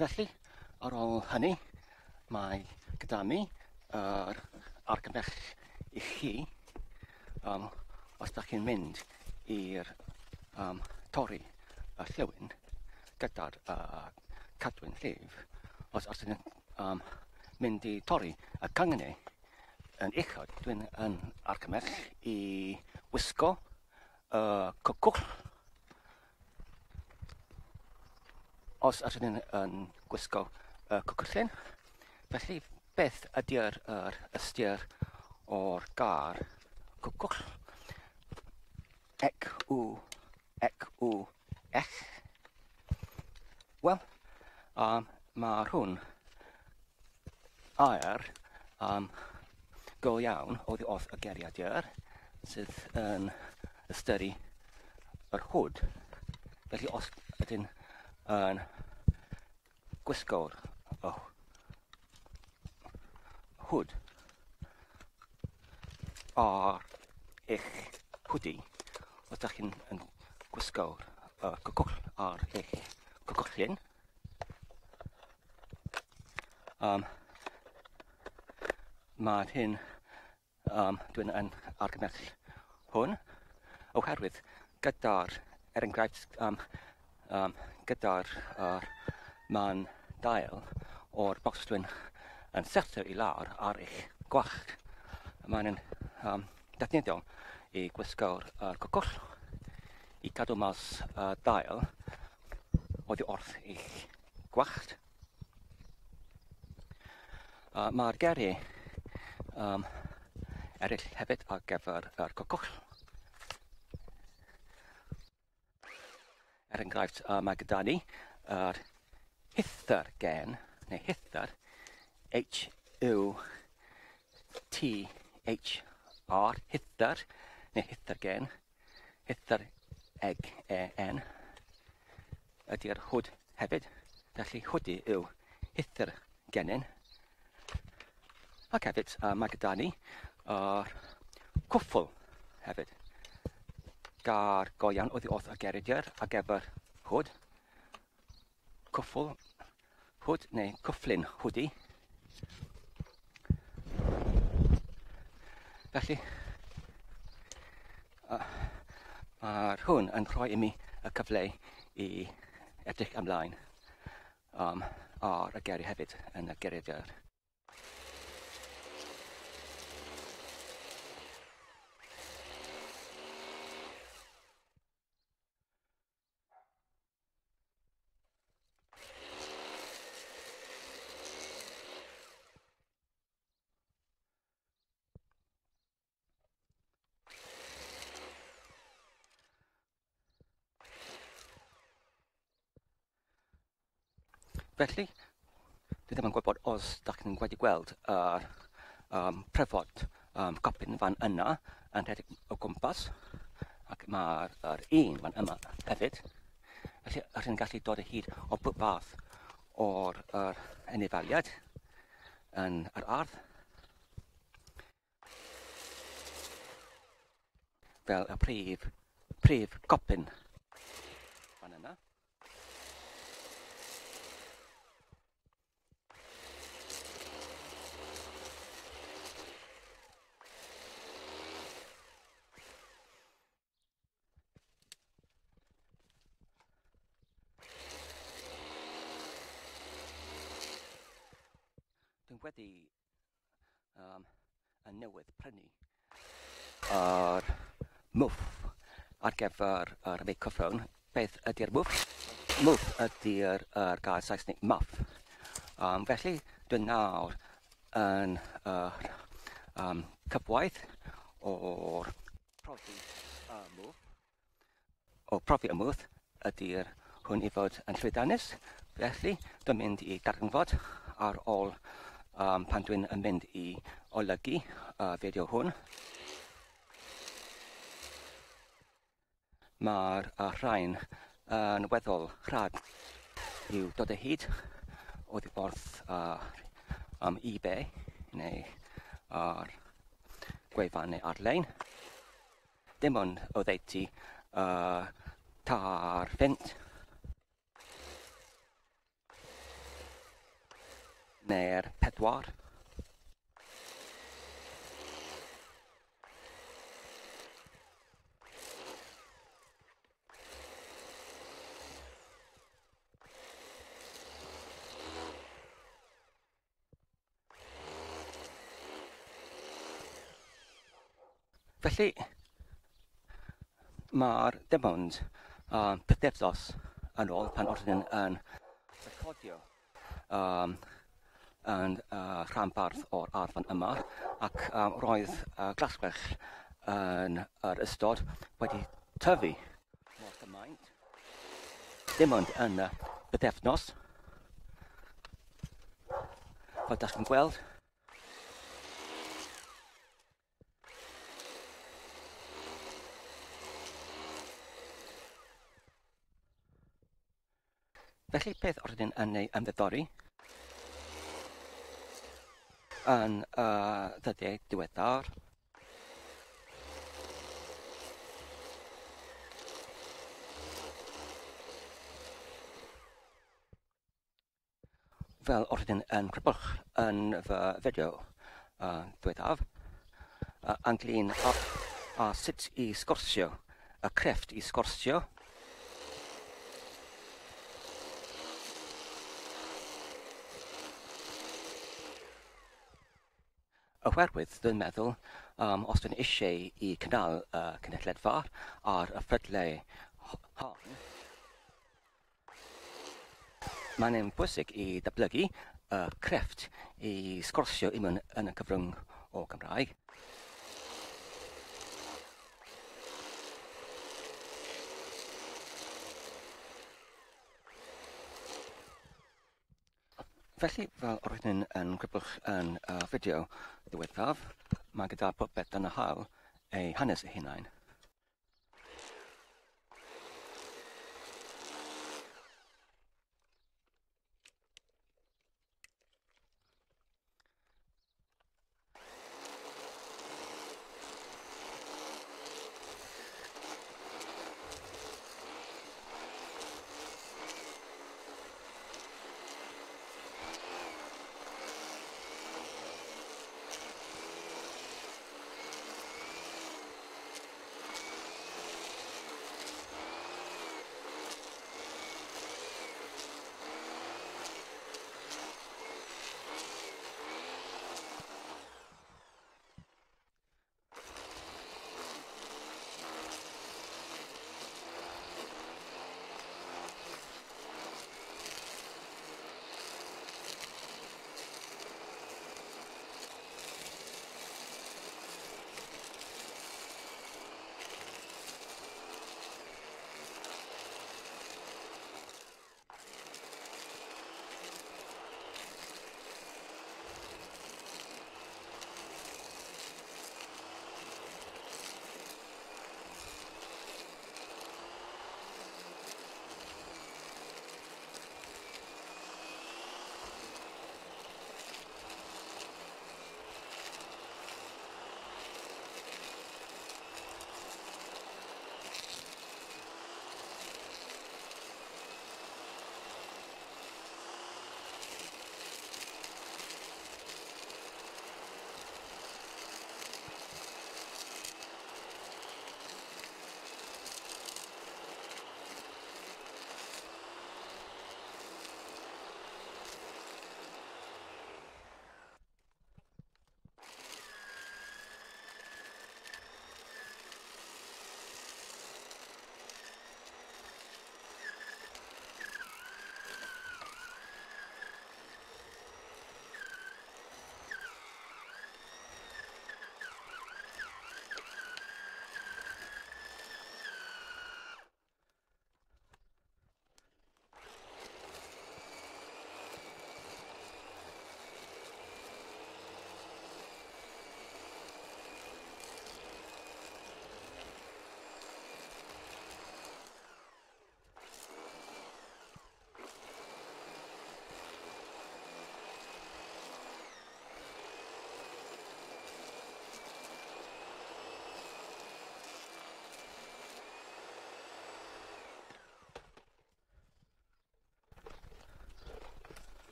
Felly, ar ôl hynny, mae gyda mi yr argymell I chi os da chi'n mynd i'r torri y llywyn gyda'r cadwyn llif, os ydyn nhw'n mynd I torri y cangnau yn uchod, dwi'n yn argymell I wisgo y cwcwll. Os ydyn nhw'n gwisgo y cwcwllyn, felly beth ydy'r ystyr o'r gair cwcwll? Ec w ech. Wel, mae hwn air go iawn oddi wrth y geriadur sydd yn ystyru yr hwd. Felly os ydyn yn gwisgo'r hwd ar eich hwdi, os ydych chi'n gwisgo'r cwcwll ar eich cwcwllyn, mae hyn dwi'n yn argymell hwn oherwydd gyda'r enghraifft gyda'r man dail o'r bocs dwi'n yn setio I lawr ar eich gwallt. Mae'n defnyddiol I gwisgo'r cwcwll I cadw mas dail oddi wrth eich gwallt. Mae'r geiriau eraill hefyd ar gyfer yr cwcwll. Enghraifft, mae gyda ni yr hither gen, neu hither, H-U-T-H-R, hither, neu hither gen, hither N, ydy'r hwd hefyd. Felly hwdi yw hither genyn. Ac hefyd mae gyda ni cwffl hefyd. Gair go iawn oddi wrth y geriadur ar gyfer hwd. Cwffl hwd neu cwfflyn hwdi. Felly mae'r hwn yn rhoi I mi y cyfle I edrych ymlaen ar y geiriau hefyd yn y geriadur. Felly, dwi ddim yn gwybod os ydych chi'n wedi gweld yr pryfod copyn fan yna yn rhedeg o gwmpas, ac mae'r un fan yma hefyd. Felly, ydych chi'n gallu dod o hyd o bob fath o'r anifaliad yn yr ardd. Fel y prif copyn fan yna. Dwi'n wedi yn newydd prynu yr mwff ar gyfer yr meicroffon. Beth ydy'r mwff? Mwff ydy'r gair Saesneg muff. Felly dwi'n nawr yn cyfwaith o'r profi y mwff. O profi y mwff ydy'r hwn I fod yn llwyddiannus. Felly dwi'n mynd I darganfod ar ôl pan dwi'n yn mynd I olygu fideo hwn. Mae'r rhain yn weddol rhad i'w dod o hyd oddi wrth eBay neu ar gwefan neu ar-lein. Dim ond oddeutu tar fynt. neu'r 4. Felly, mae'r dim ond pythefnos yn ôl pan oedden yn recordio yn rhanbarth o'r arfon yma, ac roedd glaswellt yn yr ystod wedi tyfu mor gymaint, dim ond yn y bythefnos, fel ydych chi'n gweld. Felly beth oedden yn ei ymddiddori yn ddyddiau diweddar fel oedden yn crybwch yn fy fideo diwethaf ynglyn â sut i sgorsio, y crefft i sgorsio. Oherwydd, dwi'n meddwl, os dwi'n eisiau i cynnal cenedlaethfa ar y ffrydlau hon, mae'n bwysig i datblygu crefft i sgorsio yn y cyfrwng o Gymraeg. Felly, fel oedden yn grybwch yn fideo ddiwethaf, mae gyda popeth yn y hawl ei hanes eu hunain.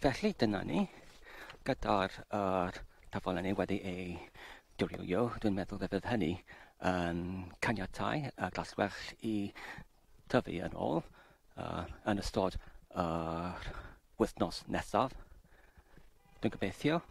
Felly dyna ni, gyda'r tafolenni wedi ei dirywio, dwi'n meddwl y bydd hynny yn caniatáu y glaswellt i tyfu yn ôl yn ystod yr wythnos nesaf. Dwi'n gobeithio.